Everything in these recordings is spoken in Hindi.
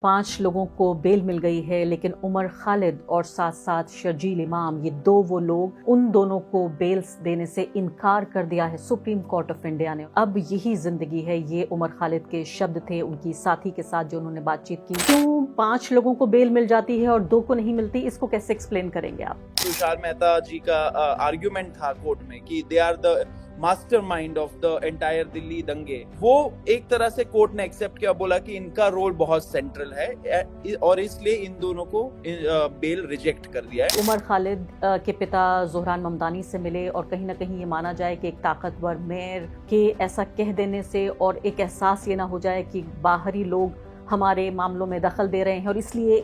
5 लोगों को बेल मिल गई है, लेकिन उमर खालिद और साथ साथ शर्जील इमाम, ये वो लोग, उन दोनों को बेल देने से इनकार कर दिया है सुप्रीम कोर्ट ऑफ इंडिया ने। अब यही जिंदगी है, ये उमर खालिद के शब्द थे उनकी साथी के साथ जो उन्होंने बातचीत की। क्यों 5 लोगों को बेल मिल जाती है और 2 को नहीं मिलती, इसको कैसे एक्सप्लेन करेंगे आप? तुषार मेहता जी का आर्ग्यूमेंट था कोर्ट में कि they are the mastermind of the entire Delhi दंगे। वो एक तरह से कोर्ट ने एक्सेप्ट किया, बोला कि इनका रोल बहुत सेंट्रल है और इसलिए इन दोनों को बेल रिजेक्ट कर दिया है। उमर खालिद के पिता ज़ोहरान ममदानी से मिले और कहीं ना कहीं ये माना जाए कि एक ताकतवर मेयर के ऐसा कह देने से और एक एहसास ये ना हो जाए कि बाहरी लोग हमारे मामलों में दखल दे रहे हैं, और इसलिए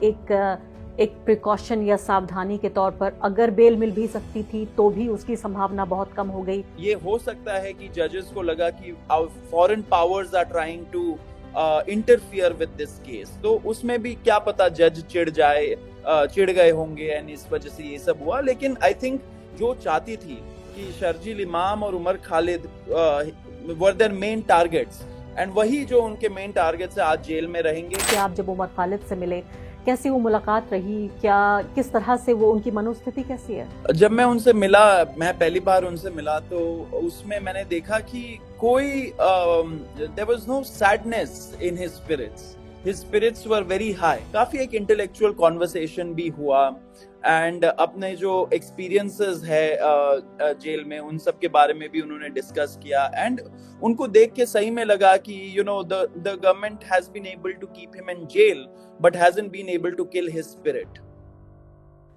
एक प्रिकॉशन या सावधानी के तौर पर अगर बेल मिल भी सकती थी तो भी उसकी संभावना बहुत कम हो गई। ये हो सकता है कि जजेस को लगा कि foreign powers are trying to interfere with this case, तो उसमें भी क्या पता जज चिढ़ गए होंगे एंड इस वजह से ये सब हुआ। लेकिन आई थिंक जो चाहती थी कि शर्जील इमाम और Umar Khalid were their main targets, and वही जो उनके मेन टारगेट्स है आज जेल में रहेंगे। क्या आप जब उमर खालिद से मिले, कैसी वो मुलाकात रही, क्या किस तरह से वो, उनकी मनोस्थिति कैसी है? जब मैं उनसे मिला, मैं पहली बार उनसे मिला, तो उसमें मैंने देखा कि कोई there was no sadness in his spirits were very high. काफी एक इंटेलेक्चुअल कॉन्वर्सेशन भी हुआ एंड अपने जो एक्सपीरियंसेस है जेल में उन सब के बारे में भी उन्होंने डिस्कस किया। एंड उनको देख के सही में लगा कि the government has been able to keep him in jail but hasn't been able to kill his spirit.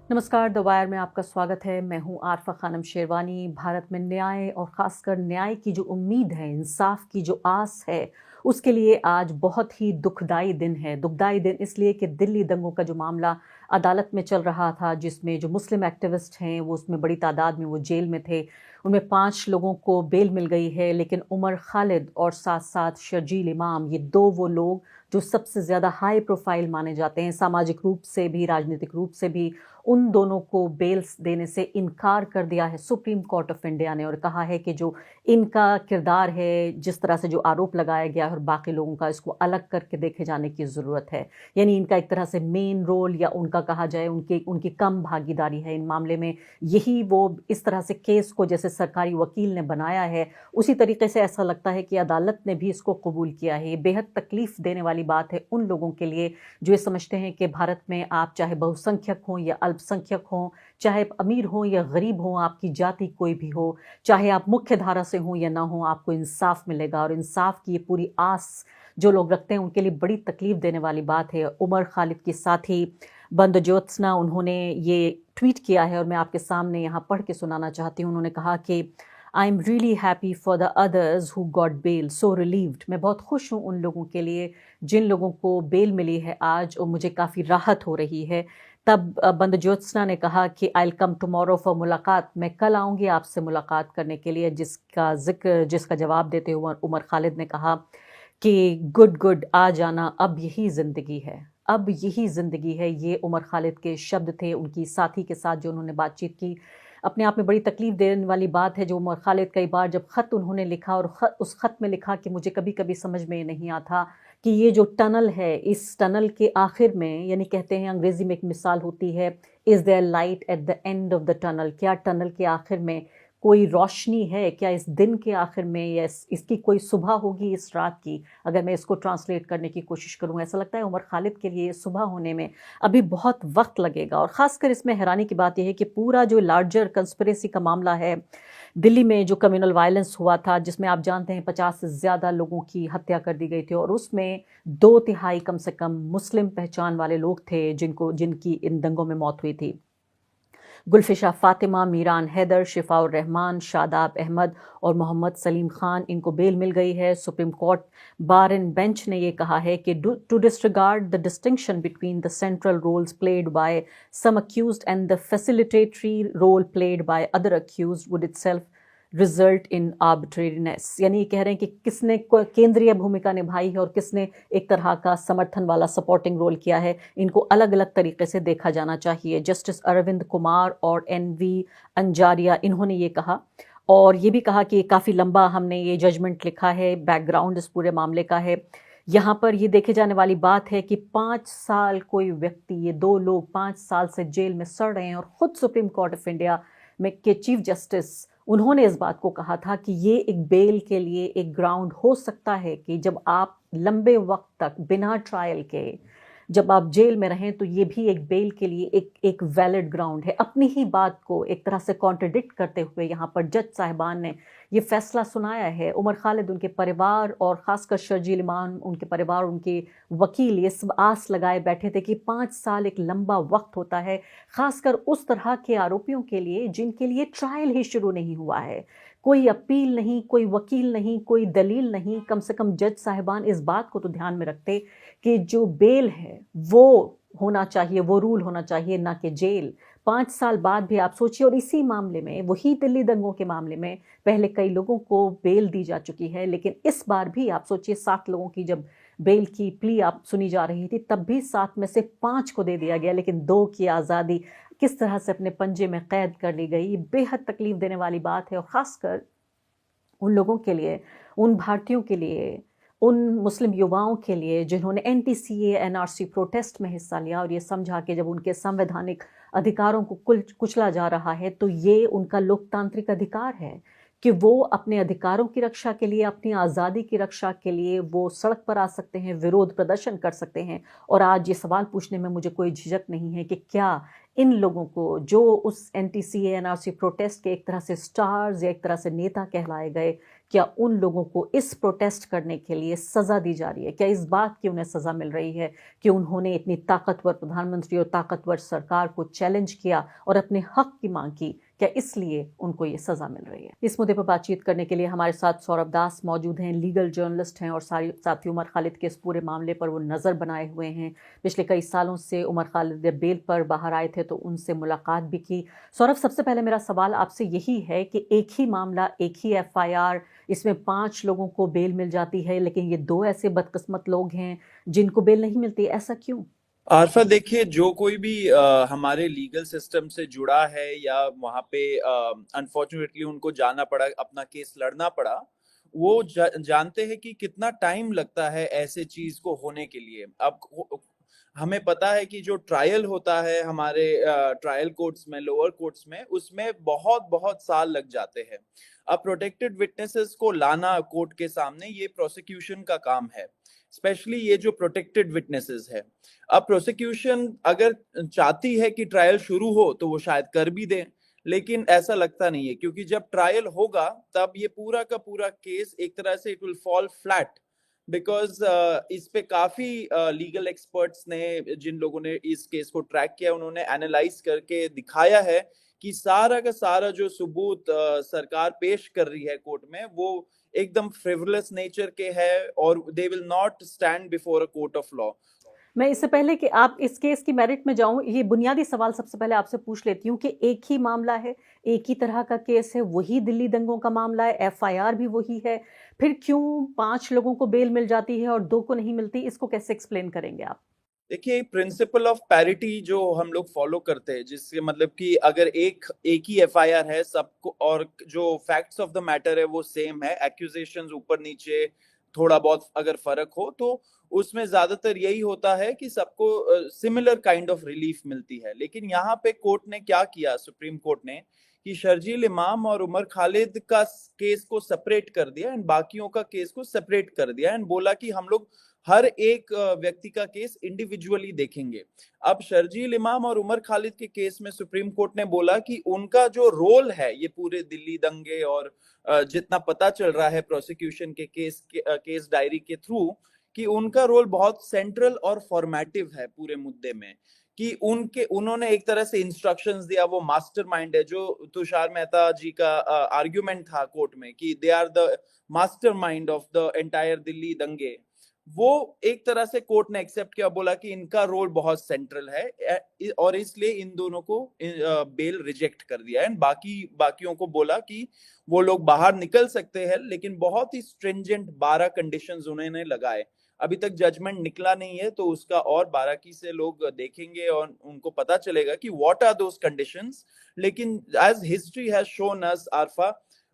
नमस्कार, द वायर में आपका स्वागत है। मैं हूं आरफा खानम शेरवानी। भारत में न्याय और खासकर न्याय की जो उम्मीद है, इंसाफ की जो आस है, उसके लिए आज बहुत ही दुखदाई दिन है। दुखदाई दिन इसलिए कि दिल्ली दंगों का जो मामला अदालत में चल रहा था, जिसमें जो मुस्लिम एक्टिविस्ट हैं वो उसमें बड़ी तादाद में वो जेल में थे, उनमें 5 लोगों को बेल मिल गई है, लेकिन उमर खालिद और साथ साथ शर्जील इमाम, ये वो लोग जो सबसे ज़्यादा हाई प्रोफाइल माने जाते हैं, सामाजिक रूप से भी राजनीतिक रूप से भी, उन दोनों को बेल्स देने से इनकार कर दिया है सुप्रीम कोर्ट ऑफ इंडिया ने, और कहा है कि जो इनका किरदार है, जिस तरह से जो आरोप लगाया गया है और बाकी लोगों का, इसको अलग करके देखे जाने की ज़रूरत है। यानी इनका एक तरह से मेन रोल, या उनका कहा जाए उनकी कम भागीदारी है इन मामले में। यही वो इस तरह से केस को जैसे सरकारी वकील ने बनाया है, उसी तरीके से ऐसा लगता है कि अदालत ने भी इसको कबूल किया है। ये बेहद तकलीफ देने वाली बात है उन लोगों के लिए जो ये समझते हैं कि भारत में आप चाहे बहुसंख्यक हों या अल्पसंख्यक हों, चाहे अमीर हों या गरीब हों, आपकी जाति कोई भी हो, चाहे आप मुख्य धारा से हों या ना हों, आपको इंसाफ मिलेगा। और इंसाफ की ये पूरी आस जो लोग रखते हैं उनके लिए बड़ी तकलीफ देने वाली बात है। उमर खालिद के साथी बंद ज्योत्सना, उन्होंने ये ट्वीट किया है और मैं आपके सामने यहाँ पढ़ के सुनाना चाहती हूँ। उन्होंने कहा कि I am really happy for the others who got bail, so relieved. मैं बहुत खुश हूँ उन लोगों के लिए जिन लोगों को बेल मिली है आज, और मुझे काफ़ी राहत हो रही है। तब बंद ज्योत्सना ने कहा कि I will come tomorrow for मुलाकात, मैं कल आऊँगी आपसे मुलाकात करने के लिए। जिसका जवाब देते हुए उमर खालिद ने कहा कि गुड आ जाना, अब यही ज़िंदगी है, अब यही ज़िंदगी है। ये उमर खालिद के शब्द थे उनकी साथी के साथ जो उन्होंने बातचीत की। अपने आप में बड़ी तकलीफ देने वाली बात है जो उमर खालिद कई बार जब ख़त उन्होंने लिखा, और उस ख़त में लिखा कि मुझे कभी कभी समझ में नहीं आता कि ये जो टनल है, इस टनल के आखिर में, यानी कहते हैं अंग्रेज़ी में एक मिसाल होती है, is there light at the end of the tunnel, क्या टनल के आखिर में कोई रोशनी है, क्या इस दिन के आखिर में, या इसकी कोई सुबह होगी इस रात की? अगर मैं इसको ट्रांसलेट करने की कोशिश करूँ, ऐसा लगता है उमर खालिद के लिए सुबह होने में अभी बहुत वक्त लगेगा। और ख़ासकर इसमें हैरानी की बात यह है कि पूरा जो लार्जर कंस्पिरेसी का मामला है, दिल्ली में जो कम्युनल वायलेंस हुआ था, जिसमें आप जानते हैं 50 से ज़्यादा लोगों की हत्या कर दी गई थी, और उसमें 2/3 कम से कम मुस्लिम पहचान वाले लोग थे जिनकी इन दंगों में मौत हुई थी। गुलफिशा फातिमा, मीरान हैदर, शिफाउर रहमान, शादाब अहमद और मोहम्मद सलीम खान, इनको बेल मिल गई है। Supreme Court bar and bench ने ये कहा है कि to disregard the distinction between the central roles played by some accused and the facilitatory role played by other accused would itself result in arbitrariness. यानी ये कह रहे हैं कि किसने केंद्रीय भूमिका निभाई है और किसने एक तरह का समर्थन वाला सपोर्टिंग रोल किया है, इनको अलग अलग तरीके से देखा जाना चाहिए। जस्टिस अरविंद कुमार और NV अंजारिया, इन्होंने ये कहा, और ये भी कहा कि काफ़ी लंबा हमने ये जजमेंट लिखा है, बैकग्राउंड इस पूरे मामले का है यहाँ पर ये देखे जाने वाली बात है कि 5 साल कोई व्यक्ति, ये 2 लोग 5 साल से जेल में सड़ रहे हैं और खुद सुप्रीम कोर्ट ऑफ इंडिया में के चीफ जस्टिस, उन्होंने इस बात को कहा था कि ये एक बेल के लिए एक ग्राउंड हो सकता है कि जब आप लंबे वक्त तक बिना ट्रायल के जब आप जेल में रहें तो ये भी एक बेल के लिए एक वैलिड ग्राउंड है। अपनी ही बात को एक तरह से कॉन्ट्रडिक्ट करते हुए यहाँ पर जज साहिबान ने ये फैसला सुनाया है। उमर खालिद, उनके परिवार और ख़ासकर शर्जील इमाम, उनके परिवार, उनके वकील ये सब आस लगाए बैठे थे कि 5 साल एक लंबा वक्त होता है, ख़ासकर उस तरह के आरोपियों के लिए जिनके लिए ट्रायल ही शुरू नहीं हुआ है, कोई अपील नहीं, कोई वकील नहीं, कोई दलील नहीं। कम से कम जज साहिबान इस बात को तो ध्यान में रखते कि जो बेल है वो होना चाहिए, वो रूल होना चाहिए, ना कि जेल। 5 साल बाद भी आप सोचिए, और इसी मामले में, वही दिल्ली दंगों के मामले में पहले कई लोगों को बेल दी जा चुकी है, लेकिन इस बार भी आप सोचिए 7 लोगों की जब बेल की प्ली आप सुनी जा रही थी तब भी 7 में से 5 को दे दिया गया, लेकिन 2 की आज़ादी किस तरह से अपने पंजे में कैद कर ली गई, बेहद तकलीफ देने वाली बात है। और ख़ासकर उन लोगों के लिए, उन भारतीयों के लिए, उन मुस्लिम युवाओं के लिए जिन्होंने NTCA NRC प्रोटेस्ट में हिस्सा लिया और ये समझा कि जब उनके संवैधानिक अधिकारों को कुचला जा रहा है तो ये उनका लोकतांत्रिक अधिकार है कि वो अपने अधिकारों की रक्षा के लिए, अपनी आज़ादी की रक्षा के लिए वो सड़क पर आ सकते हैं, विरोध प्रदर्शन कर सकते हैं। और आज ये सवाल पूछने में मुझे कोई झिझक नहीं है कि क्या इन लोगों को, जो उस NTCA NRC प्रोटेस्ट के एक तरह से स्टार्स या एक तरह से नेता कहलाए गए, क्या उन लोगों को इस प्रोटेस्ट करने के लिए सज़ा दी जा रही है? क्या इस बात की उन्हें सज़ा मिल रही है कि उन्होंने इतनी ताकतवर प्रधानमंत्री और ताकतवर सरकार को चैलेंज किया और अपने हक की मांग की? क्या इसलिए उनको ये सज़ा मिल रही है? इस मुद्दे पर बातचीत करने के लिए हमारे साथ सौरभ दास मौजूद हैं, लीगल जर्नलिस्ट हैं और साथी उमर खालिद के इस पूरे मामले पर वो नज़र बनाए हुए हैं। पिछले कई सालों से उमर खालिद बेल पर बाहर आए थे तो उनसे मुलाकात भी की। सौरभ, सबसे पहले मेरा सवाल आपसे यही है कि एक ही मामला, एक ही FIR, इसमें 5 लोगों को बेल मिल जाती है, लेकिन ये 2 ऐसे बदकिस्मत लोग हैं जिनको बेल नहीं मिलती, ऐसा क्यों? आरफा, देखिए, जो कोई भी हमारे लीगल सिस्टम से जुड़ा है या वहां पे अनफॉर्चुनेटली उनको जाना पड़ा, अपना केस लड़ना पड़ा, वो जानते हैं कि कितना टाइम लगता है ऐसे चीज को होने के लिए। अब हमें पता है कि जो ट्रायल होता है हमारे ट्रायल कोर्ट्स में, लोअर कोर्ट्स में, उसमें बहुत बहुत साल लग जाते हैं। अब प्रोटेक्टेड विटनेसेस को लाना कोर्ट के सामने, ये प्रोसिक्यूशन का काम है, स्पेशली ये जो प्रोटेक्टेड विटनेसेस है। अब प्रोसिक्यूशन अगर चाहती है कि ट्रायल शुरू हो तो वो शायद कर भी दे, लेकिन ऐसा लगता नहीं है, क्योंकि जब ट्रायल होगा तब ये पूरा का पूरा केस एक तरह से it will fall flat, because इस पे काफी लीगल एक्सपर्ट्स ने, जिन लोगों ने इस केस को ट्रैक किया, उन्होंने एनालाइज करके दिखाया है कि सारा का सारा जो सबूत सरकार पेश कर रही है कोर्ट में वो एकदम फ्रिवलस नेचर के है और they will not stand before a court of law. मैं इससे पहले कि आप इस केस की मेरिट में जाऊं, ये बुनियादी सवाल सबसे पहले आपसे पूछ लेती हूँ कि एक ही मामला है, एक ही तरह का केस है, वही दिल्ली दंगों का मामला है, FIR भी वही है, फिर क्यों 5 लोगों को बेल मिल जाती है और 2 को नहीं मिलती? इसको कैसे एक्सप्लेन करेंगे आप? देखिए, प्रिंसिपल ऑफ पैरिटी जो हम लोग फॉलो करते हैं, जिसके मतलब कि अगर एक ही FIR है सबको और जो फैक्ट्स ऑफ द मैटर है वो सेम है, एक्यूजेशंस ऊपर नीचे थोड़ा बहुत अगर फर्क हो तो उसमें ज्यादातर यही होता है कि सबको सिमिलर काइंड ऑफ रिलीफ मिलती है। लेकिन यहाँ पे कोर्ट ने क्या किया, सुप्रीम कोर्ट ने, कि शर्जील इमाम और उमर खालिद का केस को सेपरेट कर दिया एंड बाकियों का केस को सेपरेट कर दिया एंड बोला कि हम लोग हर एक व्यक्ति का केस इंडिविजुअली देखेंगे। अब शर्जील इमाम और उमर खालिद के केस में सुप्रीम कोर्ट ने बोला कि उनका जो रोल है ये पूरे दिल्ली दंगे और जितना पता चल रहा है प्रोसिक्यूशन के केस डायरी के थ्रू, कि उनका रोल बहुत सेंट्रल और फॉर्मेटिव है पूरे मुद्दे में, कि उन्होंने एक तरह से इंस्ट्रक्शंस दिया, वो मास्टरमाइंड है। जो तुषार मेहता जी का आर्ग्यूमेंट था कोर्ट में कि they are the mastermind of the entire Delhi दंगे, वो एक तरह से कोर्ट ने एक्सेप्ट किया, बोला कि इनका रोल बहुत सेंट्रल है और इसलिए इन दोनों को बेल रिजेक्ट कर दिया है। बाकियों को बोला कि वो लोग बाहर निकल सकते हैं, लेकिन बहुत ही स्ट्रिंजेंट 12 कंडीशंस उन्होंने लगाए। अभी तक जजमेंट निकला नहीं है तो उसका और बारीकी से लोग देखेंगे और उनको पता चलेगा कि व्हाट आर दोस कंडीशंस। लेकिन as history has shown us, Arfa,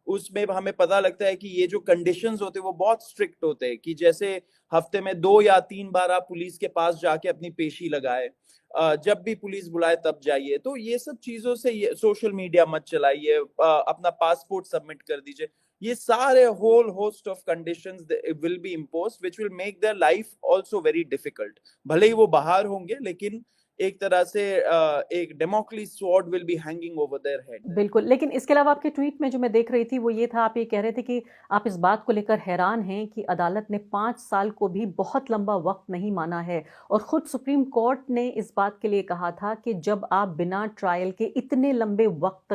उसमें हमें पता लगता है कि ये जो कंडीशंस होते हैं वो बहुत स्ट्रिक्ट होते हैं, कि जैसे हफ्ते में 2 या 3 बार आप पुलिस के पास जाके अपनी पेशी लगाए, जब भी पुलिस बुलाए तब जाइए। तो ये सब चीजों से, ये सोशल मीडिया मत चलाइए, अपना पासपोर्ट सबमिट कर दीजिए, ये सारे whole host of conditions will be imposed which will make their life also very difficult. भले ही वो बाहर होंगे, लेकिन एक तरह से एक Damocles sword will be hanging over their head. बिल्कुल, लेकिन इसके अलावा आपके ट्वीट में जो मैं देख रही थी वो ये था, आप ये कह रहे थे कि आप इस बात को लेकर हैरान हैं कि अदालत ने 5 साल को भी बहुत लंबा वक्त नहीं माना है, और खुद सुप्रीम कोर्ट ने इस बात के लिए कहा था कि जब आप बिना ट्रायल के इतने लंबे वक्त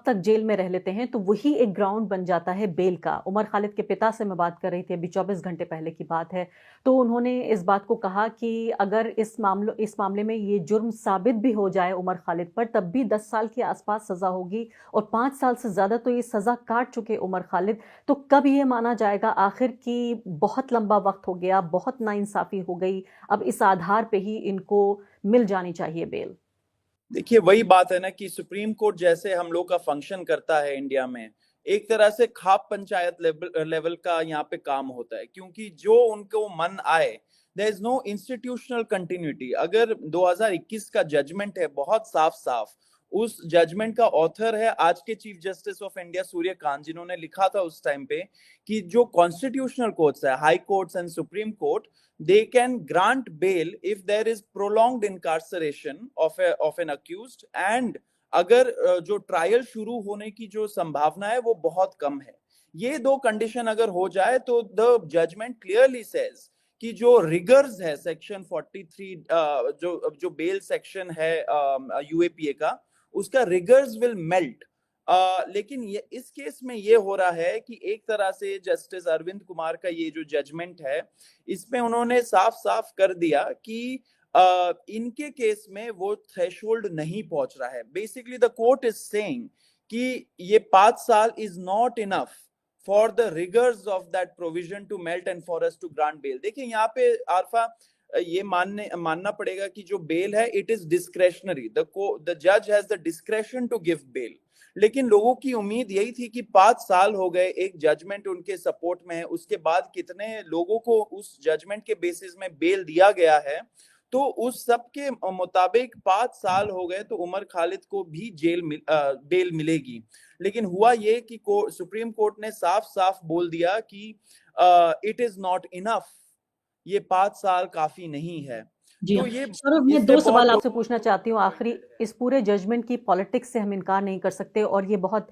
तक जेल में रह लेते हैं तो वही एक ग्राउंड बन जाता है बेल का। उमर खालिद के पिता से मैं बात कर रही थी, अभी 24 घंटे पहले की बात है, तो उन्होंने इस बात को कहा कि अगर इस मामले में ये जुर्म साबित भी हो जाए उमर खालिद पर, तब भी 10 साल के आसपास सजा होगी, और 5 साल से ज्यादा तो ये सजा काट चुके उमर खालिद। तो कब ये माना जाएगा आखिर कि बहुत लंबा वक्त हो गया, बहुत नाइंसाफी हो गई, अब इस आधार पे ही इनको मिल जानी चाहिए बेल? देखिए, वही बात है ना कि सुप्रीम कोर्ट जैसे हम लोग का फंक्शन करता है इंडिया में, एक तरह से खाप पंचायत लेवल का यहाँ पे काम होता है, क्योंकि जो उनको मन आए, there is no institutional continuity. अगर 2021 का जजमेंट है बहुत साफ साफ, उस जजमेंट का ऑथर है आज के chief justice of India Suryakant, जिन्होंने लिखा था उस टाइम पे कि जो कॉन्स्टिट्यूशनल कोर्ट्स है, high courts and supreme court, they can grant bail if there is prolonged incarceration of an accused, and अगर जो ट्रायल शुरू होने की जो संभावना है वो बहुत कम है। ये दो कंडीशन अगर हो जाए तो द जजमेंट क्लियरली सेज कि जो रिगर्स है सेक्शन 43, जो बेल सेक्शन है यूएपीए का, उसका रिगर्स विल मेल्ट। लेकिन ये इस केस में ये हो रहा है कि एक तरह से जस्टिस अरविंद कुमार का ये जो जजमेंट है, इसमें उन्होंने साफ साफ कर दिया कि इनके केस में वो थ्रेशोल्ड नहीं पहुंच रहा है। Basically the court is saying कि ये 5 साल is not enough for the rigours of that provision to melt and for us to grant bail. देखिए यहाँ पे आरफा, ये मानना पड़ेगा कि जो बेल है इट इज डिस्क्रेशनरी, द जज has the discretion to give bail. लेकिन लोगों की उम्मीद यही थी कि 5 साल हो गए, एक जजमेंट उनके सपोर्ट में है, उसके बाद कितने लोगों को उस जजमेंट के बेसिस में बेल दिया गया है, तो उस सब के मुताबिक 5 साल हो गए तो उमर खालिद को भी बेल मिलेगी। लेकिन हुआ ये कि सुप्रीम कोर्ट ने साफ साफ बोल दिया कि इट इज नॉट इनफ, ये 5 साल काफी नहीं है। जी तो हाँ। ये सौरभ, मैं इससे 2 बहुत सवाल आपसे पूछना चाहती हूँ आखिरी। इस पूरे जजमेंट की पॉलिटिक्स से हम इनकार नहीं कर सकते, और ये बहुत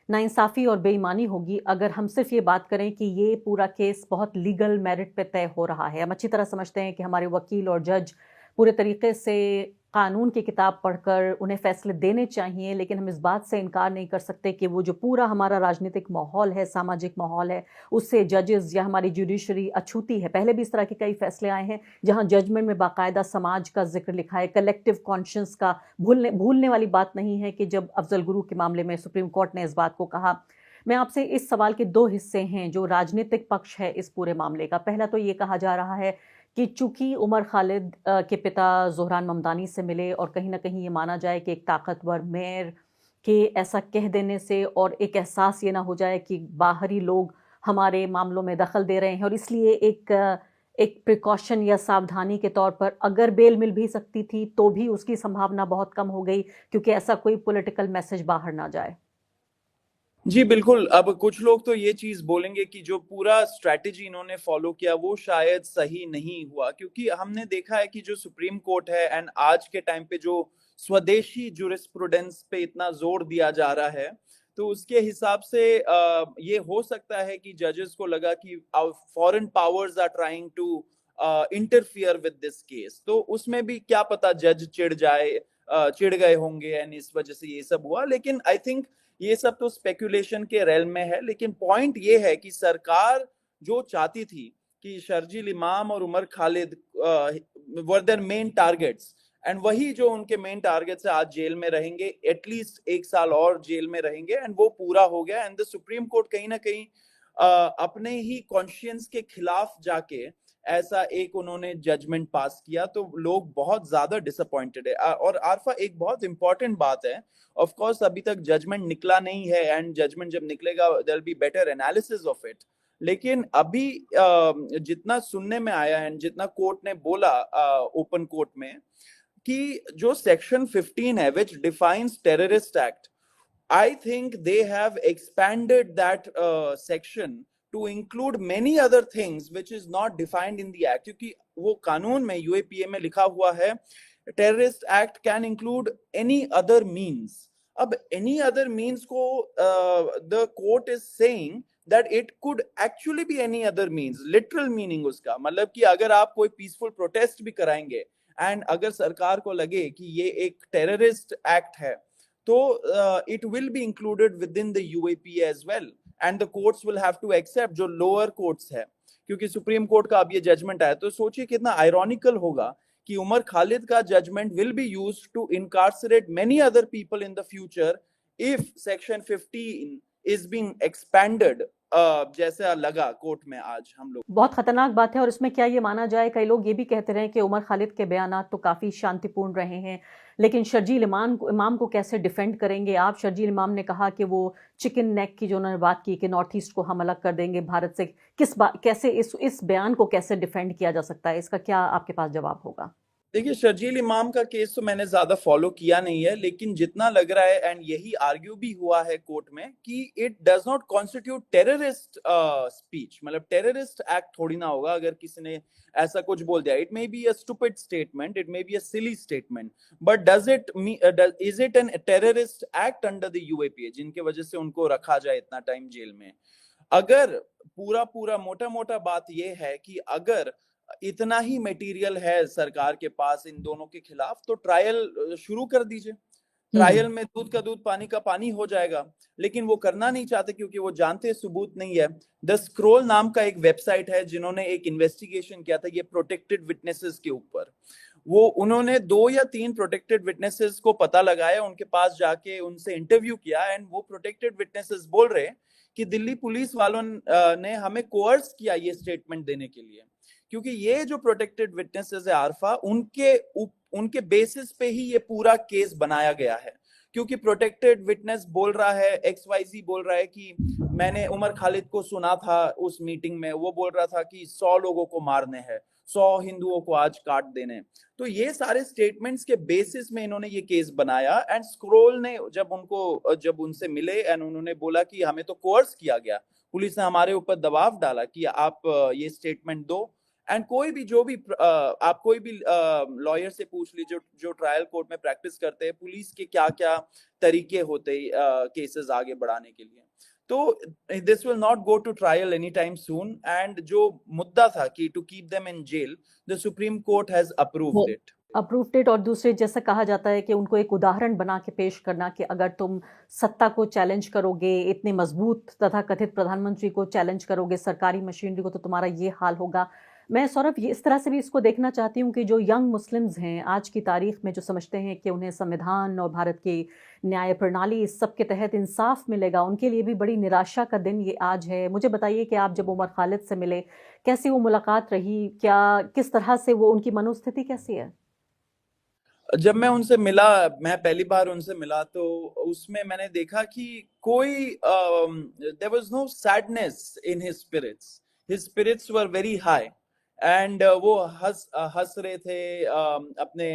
नाइंसाफी और बेईमानी होगी अगर हम सिर्फ ये बात करें कि ये पूरा केस बहुत लीगल मेरिट पे तय हो रहा है। हम अच्छी तरह समझते हैं कि हमारे वकील और जज पूरे तरीके से कानून की किताब पढ़कर उन्हें फैसले देने चाहिए, लेकिन हम इस बात से इनकार नहीं कर सकते कि वो जो पूरा हमारा राजनीतिक माहौल है, सामाजिक माहौल है, उससे जजेस या हमारी जुडिशरी अछूती है। पहले भी इस तरह के कई फैसले आए हैं जहां जजमेंट में बाकायदा समाज का जिक्र लिखा है, कलेक्टिव कॉन्शियंस का भूलने वाली बात नहीं है कि जब अफजल गुरु के मामले में सुप्रीम कोर्ट ने इस बात को कहा। मैं आपसे इस सवाल के 2 हिस्से हैं जो राजनीतिक पक्ष है इस पूरे मामले का। पहला तो ये कहा जा रहा है कि चूंकि उमर खालिद के पिता ज़ोहरान ममदानी से मिले, और कहीं ना कहीं ये माना जाए कि एक ताकतवर मेयर के ऐसा कह देने से और एक एहसास ये ना हो जाए कि बाहरी लोग हमारे मामलों में दखल दे रहे हैं, और इसलिए एक प्रिकॉशन या सावधानी के तौर पर अगर बेल मिल भी सकती थी तो भी उसकी संभावना बहुत कम हो गई, क्योंकि ऐसा कोई पॉलिटिकल मैसेज बाहर ना जाए। जी बिल्कुल। अब कुछ लोग तो ये चीज बोलेंगे कि जो पूरा स्ट्रैटेजी इन्होंने फॉलो किया वो शायद सही नहीं हुआ, क्योंकि हमने देखा है कि जो सुप्रीम कोर्ट है एंड आज के टाइम पे जो स्वदेशी जुरिस्प्रूडेंस पे इतना जोर दिया जा रहा है, तो उसके हिसाब से ये हो सकता है कि जजेस को लगा कि foreign powers are trying to interfere with this case, तो उसमें भी क्या पता जज चिढ़ गए होंगे एंड इस वजह से ये सब हुआ। लेकिन आई थिंक ये सब तो स्पेकुलेशन के रेल में है। लेकिन पॉइंट ये है कि सरकार जो चाहती थी कि शर्जील इमाम और Umar Khalid were their main targets, and वही जो उनके मेन टारगेट्स है, आज जेल में रहेंगे, एटलीस्ट 1 साल और जेल में रहेंगे, एंड वो पूरा हो गया। एंड द सुप्रीम कोर्ट कहीं ना कहीं अपने ही कॉन्शियंस के खिलाफ जाके ऐसा एक उन्होंने जजमेंट पास किया, तो लोग बहुत ज्यादा डिसअपॉइंटेड है। और आरफा, एक बहुत इंपॉर्टेंट बात है, ऑफ कोर्स अभी तक जजमेंट निकला नहीं है, एंड जजमेंट जब निकलेगा there will be better analysis of it. लेकिन अभी जितना सुनने में आया है, जितना कोर्ट ने बोला ओपन कोर्ट में, कि जो सेक्शन 15 है which defines terrorist act, I think they have expanded that section to include many other things which is not defined in the act, क्योंकि वो कानून में यूएपीए में लिखा हुआ है terrorist act can include any other means. अब एनी अदर मीन्स को the court is saying that it could actually be any other means, literal meaning उसका मतलब कि अगर आप कोई पीसफुल प्रोटेस्ट भी कराएंगे एंड अगर सरकार को लगे कि ये एक टेररिस्ट एक्ट है, तो it will be included within the UAPA as well, and the courts will have to accept, जो lower courts है, क्योंकि सुप्रीम कोर्ट का अब ये जजमेंट आया। तो सोचिए कितना आयरॉनिकल होगा कि उमर खालिद का judgement will be used to incarcerate many other people in the future if section 15 is being expanded, जैसा लगा कोर्ट में आज हम लोग। बहुत खतरनाक बात है। और इसमें क्या ये माना जाए, कई लोग ये भी कहते रहे कि उमर खालिद के बयानात तो काफ़ी शांतिपूर्ण रहे हैं, लेकिन शर्जील इमाम को कैसे डिफेंड करेंगे आप? शर्जील इमाम ने कहा कि वो चिकन नेक की जो उन्होंने बात की कि नॉर्थ ईस्ट को हम अलग कर देंगे भारत से, कैसे इस बयान को कैसे डिफेंड किया जा सकता है? इसका क्या आपके पास जवाब होगा? देखिए, शर्जील इमाम का केस तो मैंने ज्यादा फॉलो किया नहीं है, लेकिन जितना लग रहा है, एंड यही आर्ग्यू भी हुआ है कोर्ट में, कि it does not constitute terrorist speech. मतलब टेररिस्ट एक्ट थोड़ी ना होगा अगर किसी ने ऐसा कुछ बोल दिया। It may be a stupid statement, it may be a silly statement, but is it an terrorist act under the UAPA, जिनके वजह से उनको रखा जाए इतना टाइम जेल में? अगर पूरा मोटा मोटा बात यह है कि अगर इतना ही मटेरियल है सरकार के पास इन दोनों के खिलाफ, तो ट्रायल शुरू कर दीजिए। ट्रायल में दूध का दूध पानी का पानी हो जाएगा, लेकिन वो करना नहीं चाहते क्योंकि वो जानते सबूत नहीं है। द स्क्रोल नाम का एक वेबसाइट है जिन्होंने एक इन्वेस्टिगेशन किया था ये प्रोटेक्टेड विटनेसेस के ऊपर। वो उन्होंने 2 या 3 प्रोटेक्टेड विटनेसेस को पता लगाया, उनके पास जाके उनसे इंटरव्यू किया, एंड वो प्रोटेक्टेड विटनेसेस बोल रहे कि दिल्ली पुलिस वालों ने हमें कोर्स किया ये स्टेटमेंट देने के लिए, क्योंकि ये जो प्रोटेक्टेड विटनेसेस है आरफा, उनके बेसिस पे ही ये पूरा केस बनाया गया है। क्योंकि प्रोटेक्टेड विटनेस बोल रहा है, XYZ बोल रहा है कि मैंने उमर खालिद को सुना था उस मीटिंग में, वो बोल रहा था कि 100 लोगों को मारने हैं, 100 हिंदुओं को आज काट देने। तो ये सारे स्टेटमेंट्स के बेसिस में इन्होंने ये केस बनाया। एंड स्क्रोल ने जब उनसे मिले एंड उन्होंने बोला कि हमें तो कोर्स किया गया, पुलिस ने हमारे ऊपर दबाव डाला कि आप ये स्टेटमेंट दो। एंड आप कोई भी लॉयर से पूछ लीजिए जो ट्रायल कोर्ट में प्रैक्टिस करते हैं, पुलिस के क्या क्या तरीके होते केसेस आगे बढ़ाने के लिए। तो this will not go to trial any time soon, and जो मुद्दा था कि to keep them in jail, the Supreme Court has approved it. और दूसरे, जैसा कहा जाता है कि उनको एक उदाहरण बना के पेश करना कि अगर तुम सत्ता को चैलेंज करोगे, इतने मजबूत तथा कथित प्रधानमंत्री को चैलेंज करोगे, सरकारी मशीनरी को, तो तुम्हारा ये हाल होगा। मैं सौरभ ये इस तरह से भी इसको देखना चाहती हूँ कि जो यंग मुस्लिम्स हैं आज की तारीख में, जो समझते हैं कि उन्हें संविधान और भारत की न्याय प्रणाली इस सब के तहत इंसाफ मिलेगा, उनके लिए भी बड़ी निराशा का दिन ये आज है। मुझे बताइए कि आप जब उमर खालिद से मिले, कैसी वो मुलाकात रही, किस तरह से वो, उनकी मनोस्थिति कैसी है? जब मैं पहली बार उनसे मिला, तो उसमें मैंने देखा कि कोई there was no sadness in his spirits were very high, and वो हंस रहे थे, अपने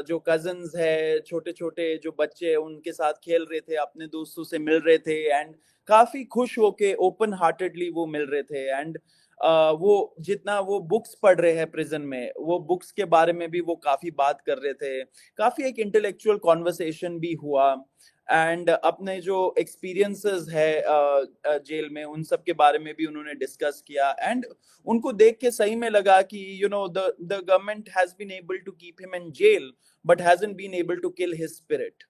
जो कजन्स है, छोटे छोटे जो बच्चे उनके साथ खेल रहे थे, अपने दोस्तों से मिल रहे थे, एंड काफी खुश होके ओपन हार्टेडली वो मिल रहे थे। एंड वो जितना वो बुक्स पढ़ रहे हैं प्रिजन में, वो बुक्स के बारे में भी वो काफी बात कर रहे थे, काफी एक इंटेलेक्चुअल कॉन्वर्सेशन भी हुआ। एंड अपने जो एक्सपीरियंसेस है जेल में, उन सब के बारे में भी उन्होंने डिस्कस किया। एंड उनको देख के सही में लगा कि the government has been able to keep him in jail but hasn't been able to kill his spirit.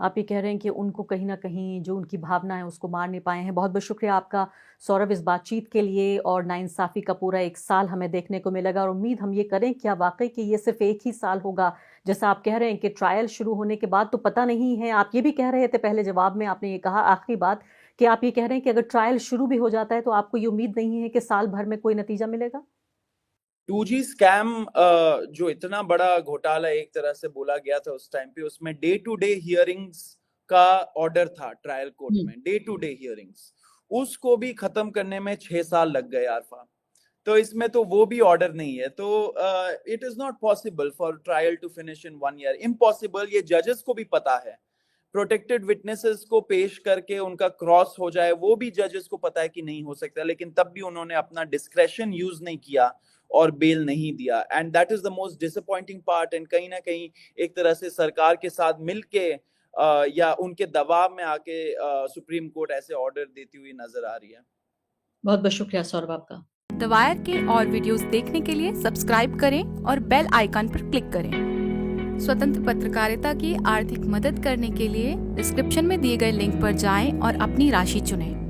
आप ये कह रहे हैं कि उनको कहीं ना कहीं जो उनकी भावना है उसको मार नहीं पाए हैं। बहुत बहुत शुक्रिया आपका सौरभ इस बातचीत के लिए। और नाइंसाफ़ी का पूरा 1 साल हमें देखने को मिलेगा, और उम्मीद हम ये करें क्या वाकई कि ये सिर्फ 1 ही साल होगा, जैसा आप कह रहे हैं कि ट्रायल शुरू होने के बाद तो पता नहीं है। आप ये भी कह रहे थे पहले जवाब में, आपने ये कहा आखिरी बात कि आप ये कह रहे हैं कि अगर ट्रायल शुरू भी हो जाता है तो आपको ये उम्मीद नहीं है कि साल भर में कोई नतीजा मिलेगा। 2G स्कैम जो इतना बड़ा घोटाला एक तरह से बोला गया था उस टाइम पे, उसमें डे टू डे हियरिंग्स का ऑर्डर था ट्रायल कोर्ट में, डे टू डे हियरिंग्स, उसको भी खत्म करने में 6 साल लग गए आरफा। तो इसमें तो वो भी ऑर्डर नहीं है, तो it is not possible for trial to finish in 1 year, impossible. ये जजेस को भी पता है, प्रोटेक्टेड विटनेसेस को पेश करके उनका क्रॉस हो जाए, वो भी जजेस को पता है कि नहीं हो सकता, लेकिन तब भी उन्होंने अपना डिस्क्रेशन यूज नहीं किया और बेल नहीं दिया। And that is the most disappointing part. And कहीं ना कहीं एक तरह से सरकार के साथ मिलके या उनके दबाव में आके सुप्रीम कोर्ट ऐसे ऑर्डर देती हुई नजर आ रही है। बहुत बहुत शुक्रिया सौरभ आपका। द वायर के और वीडियोस देखने के लिए सब्सक्राइब करें और बेल आइकन पर क्लिक करें। स्वतंत्र पत्रकारिता की आर्थिक मदद करने के लिए डिस्क्रिप्शन में दिए गए लिंक पर जाएं और अपनी राशि चुनें।